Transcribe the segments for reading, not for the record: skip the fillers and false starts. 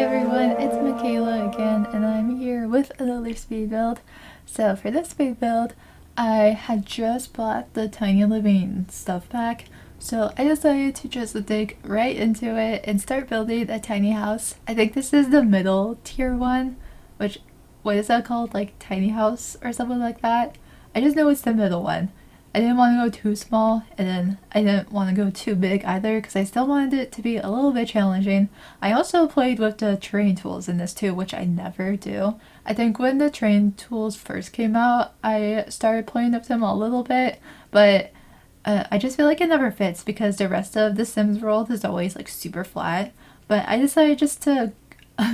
Hey everyone, it's Michaela again, and I'm here with another speed build. So for this speed build, I had just bought the Tiny Living stuff pack, so I decided to just dig right into it and start building a tiny house. I think this is the middle tier one, which, what is that called? Like tiny house or something like that? I just know it's the middle one. I didn't want to go too small, and then I didn't want to go too big either because I still wanted it to be a little bit challenging. I also played with the terrain tools in this too, which I never do. I think when the terrain tools first came out, I started playing with them a little bit, but I just feel like it never fits because the rest of the Sims world is always like super flat. But I decided just to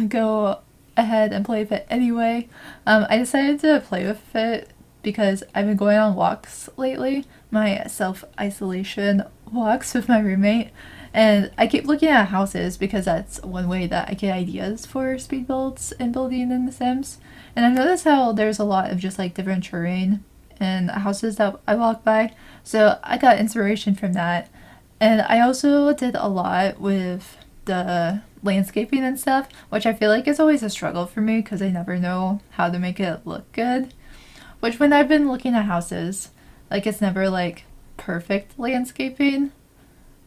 go ahead and play with it anyway. I decided to play with it because I've been going on walks lately, my self-isolation walks with my roommate, and I keep looking at houses because that's one way that I get ideas for speed builds and building in The Sims. And I've noticed how there's a lot of just like different terrain and houses that I walk by, so I got inspiration from that. And I also did a lot with the landscaping and stuff, which I feel like is always a struggle for me because I never know how to make it look good. Which when I've been looking at houses, like it's never like perfect landscaping.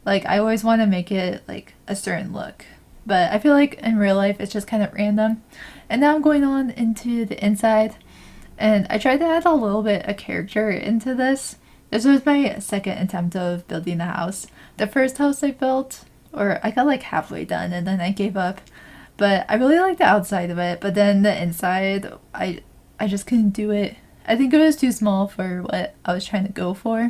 Like I always want to make it like a certain look. But I feel like in real life it's just kind of random. And now I'm going on into the inside, and I tried to add a little bit of character into this. This was my second attempt of building a house. The first house I built, or I got like halfway done and then I gave up. But I really liked the outside of it, but then the inside, I just couldn't do it. I think it was too small for what I was trying to go for.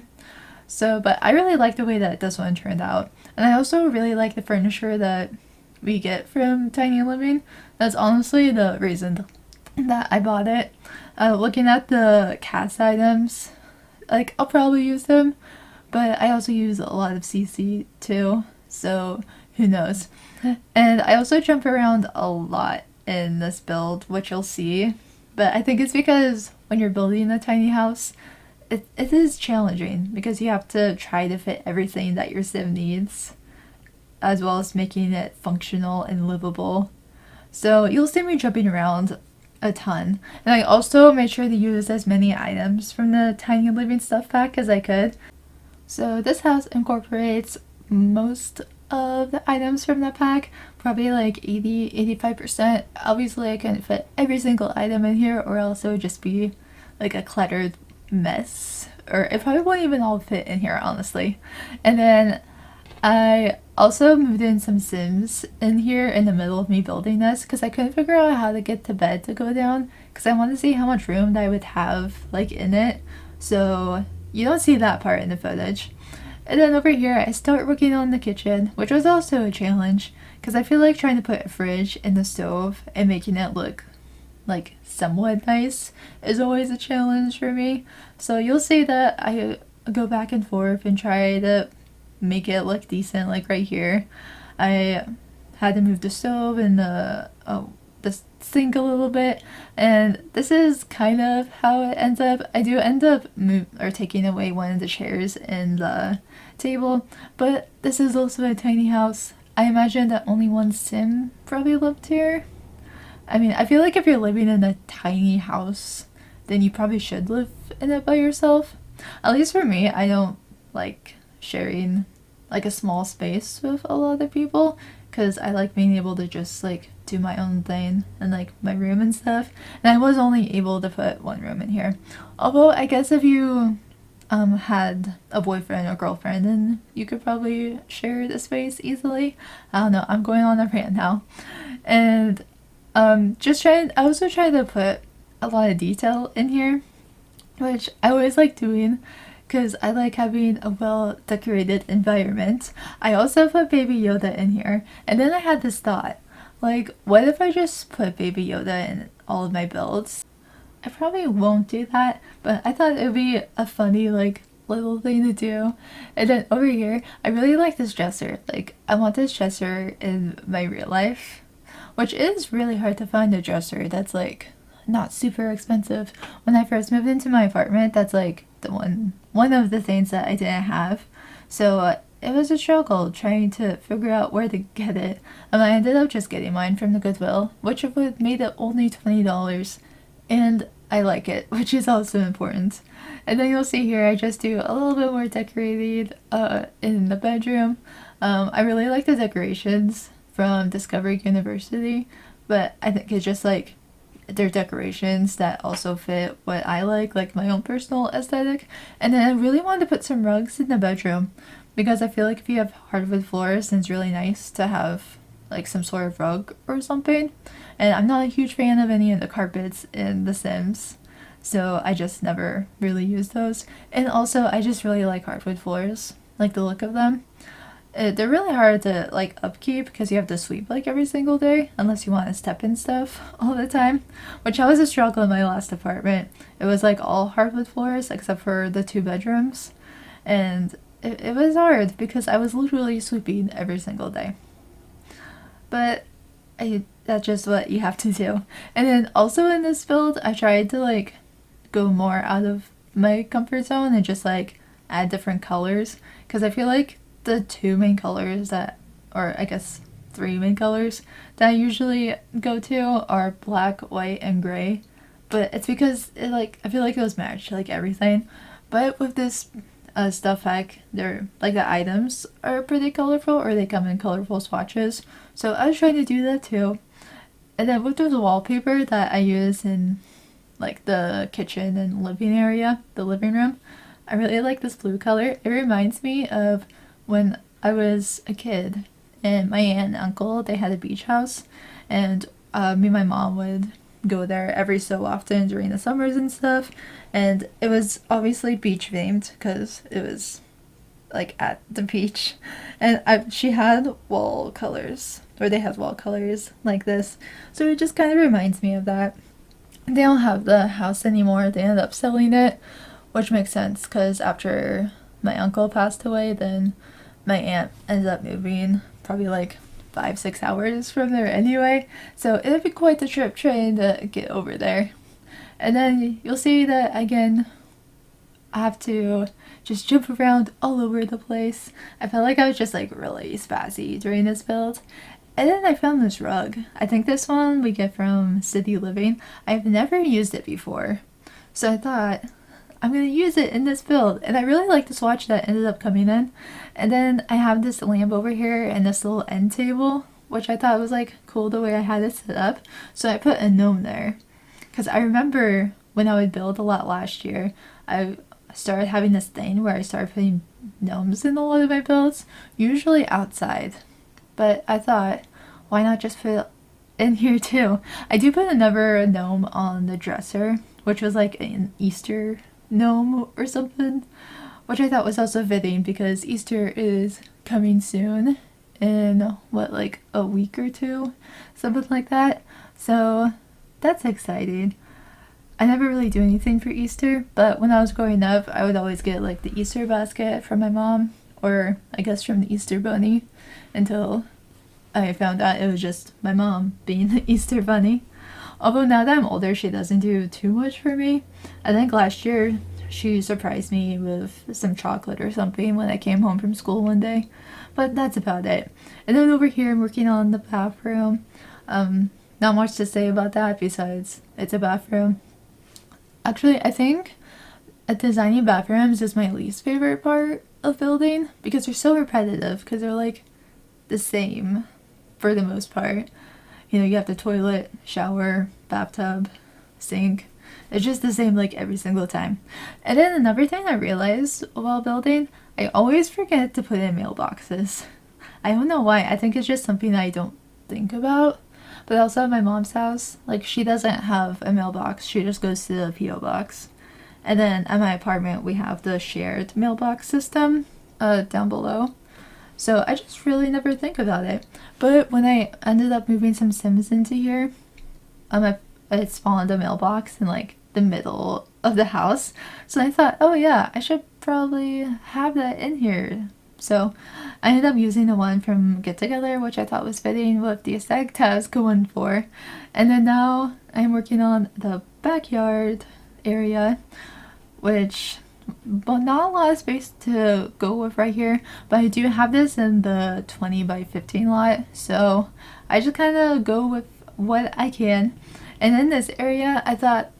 So, but I really like the way that this one turned out. And I also really like the furniture that we get from Tiny Living. That's honestly the reason that I bought it. Looking at the cast items, like I'll probably use them, but I also use a lot of CC too, so who knows. And I also jump around a lot in this build, which you'll see. But I think it's because when you're building a tiny house, it is challenging because you have to try to fit everything that your sim needs, as well as making it functional and livable. So you'll see me jumping around a ton. And I also made sure to use as many items from the Tiny Living stuff pack as I could. So this house incorporates most of the items from the pack, probably like 80-85%. Obviously I couldn't fit every single item in here or else it would just be like a cluttered mess, or it probably won't even all fit in here honestly. And then I also moved in some Sims in here in the middle of me building this because I couldn't figure out how to get the bed to go down because I wanted to see how much room that I would have like in it, so you don't see that part in the footage. And then over here, I start working on the kitchen, which was also a challenge, because I feel like trying to put a fridge in the stove and making it look like somewhat nice is always a challenge for me. So you'll see that I go back and forth and try to make it look decent, like right here. I had to move the stove and the sink a little bit, and this is kind of how it ends up. I do end up taking away one of the chairs in the table, but this is also a tiny house. I imagine that only one sim probably lived here. I mean, I feel like if you're living in a tiny house, then you probably should live in it by yourself. At least for me, I don't like sharing like a small space with a lot of people because I like being able to just like do my own thing and like my room and stuff. And I was only able to put one room in here. Although I guess if you had a boyfriend or girlfriend, then you could probably share the space easily. I don't know, I'm going on a rant now. And I also try to put a lot of detail in here, which I always like doing because I like having a well decorated environment. I also put Baby Yoda in here, and then I had this thought, like, what if I just put Baby Yoda in all of my builds? I probably won't do that, but I thought it would be a funny like little thing to do. And then over here, I really like this dresser. Like, I want this dresser in my real life, which is really hard to find a dresser that's like not super expensive. When I first moved into my apartment, that's like the one of the things that I didn't have. So it was a struggle trying to figure out where to get it. And I ended up just getting mine from the Goodwill, which would made it only $20. And I like it, which is also important. And then you'll see here I just do a little bit more decorating in the bedroom. I really like the decorations from Discovery University, but I think it's just like they're decorations that also fit what I like my own personal aesthetic. And then I really wanted to put some rugs in the bedroom because I feel like if you have hardwood floors, then it's really nice to have like some sort of rug or something. And I'm not a huge fan of any of the carpets in The Sims, so I just never really used those. And also, I just really like hardwood floors, like the look of them. They're really hard to like upkeep because you have to sweep like every single day unless you want to step in stuff all the time, which I was a struggle in my last apartment. It was like all hardwood floors except for the 2 bedrooms, and it was hard because I was literally sweeping every single day. But that's just what you have to do. And then also in this build, I tried to like go more out of my comfort zone and just like add different colors because I feel like the 2 main colors that, or I guess 3 main colors that I usually go to are black, white, and gray. But it's because it like I feel like it was matched like everything. But with this stuff pack, they're like the items are pretty colorful or they come in colorful swatches. So I was trying to do that too. And then with this wallpaper that I use in like the kitchen and living area, the living room, I really like this blue color. It reminds me of when I was a kid and my aunt and uncle, they had a beach house, and me and my mom would go there every so often during the summers and stuff, and it was obviously beach themed because it was like at the beach, and she had wall colors, or they had wall colors like this, so it just kind of reminds me of that. They don't have the house anymore, they ended up selling it, which makes sense because after my uncle passed away, then my aunt ended up moving probably like 5-6 hours from there anyway, so it'd be quite the trip trying to get over there. And then you'll see that again I have to just jump around all over the place. I felt like I was just like really spazzy during this build. And then I found this rug. I think this one we get from City Living. I've never used it before, so I thought I'm gonna use it in this build, and I really like the swatch that ended up coming in. And then I have this lamp over here and this little end table, which I thought was like cool the way I had it set up. So I put a gnome there because I remember when I would build a lot last year, I started having this thing where I started putting gnomes in a lot of my builds, usually outside. But I thought, why not just put it in here too? I do put another gnome on the dresser, which was like an Easter gnome or something, which I thought was also fitting because Easter is coming soon in what, like a week or two, something like that. So that's exciting. I never really do anything for Easter, but when I was growing up, I would always get like the Easter basket from my mom, or I guess from the Easter bunny, until I found out it was just my mom being the Easter bunny. Although now that I'm older, she doesn't do too much for me. I think last year she surprised me with some chocolate or something when I came home from school one day. But that's about it. And then over here I'm working on the bathroom. Not much to say about that besides it's a bathroom. Actually, I think designing bathrooms is my least favorite part of building because they're so repetitive, because they're like the same for the most part. You know, you have the toilet, shower, bathtub, sink. It's just the same like every single time. And then another thing I realized while building, I always forget to put in mailboxes. I don't know why. I think it's just something I don't think about. But also at my mom's house, like she doesn't have a mailbox. She just goes to the P.O. box. And then at my apartment, we have the shared mailbox system down below. So I just really never think about it. But when I ended up moving some Sims into here, it spawned a mailbox in like the middle of the house. So I thought, oh yeah, I should probably have that in here. So I ended up using the one from Get Together, which I thought was fitting with the aesthetic I was going for. And then now I'm working on the backyard area, which but not a lot of space to go with right here, but I do have this in the 20 by 15 lot, so I just kind of go with what I can. And in this area, I thought,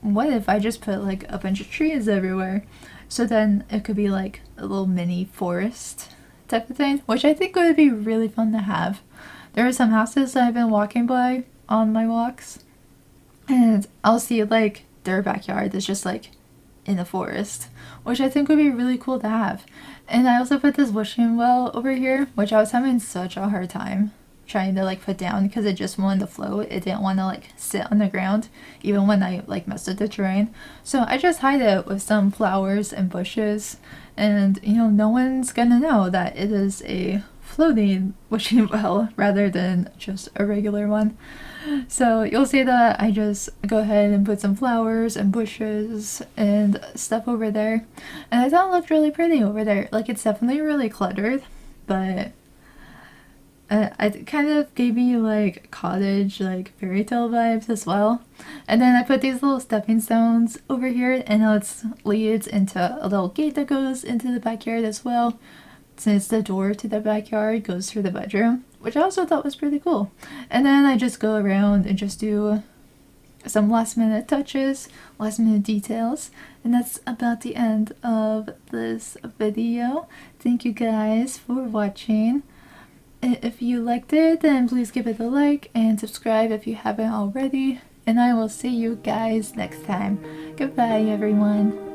what if I just put like a bunch of trees everywhere? So then it could be like a little mini forest type of thing, which I think would be really fun to have. There are some houses that I've been walking by on my walks, and I'll see like their backyard is just like in the forest, which I think would be really cool to have. And I also put this wishing well over here, which I was having such a hard time trying to like put down because it just wanted to float. It didn't want to like sit on the ground even when I like messed with the terrain. So I just hide it with some flowers and bushes, and you know, no one's gonna know that it is a floating wishing well rather than just a regular one. So you'll see that I just go ahead and put some flowers and bushes and stuff over there, and I thought it looked really pretty over there. Like, it's definitely really cluttered, but it kind of gave me like cottage, like fairy tale vibes as well. And then I put these little stepping stones over here, and it leads into a little gate that goes into the backyard as well, since the door to the backyard goes through the bedroom, which I also thought was pretty cool. And then I just go around and just do some last minute touches, last minute details, and that's about the end of this video. Thank you guys for watching. If you liked it, then please give it a like and subscribe if you haven't already, and I will see you guys next time. Goodbye, everyone.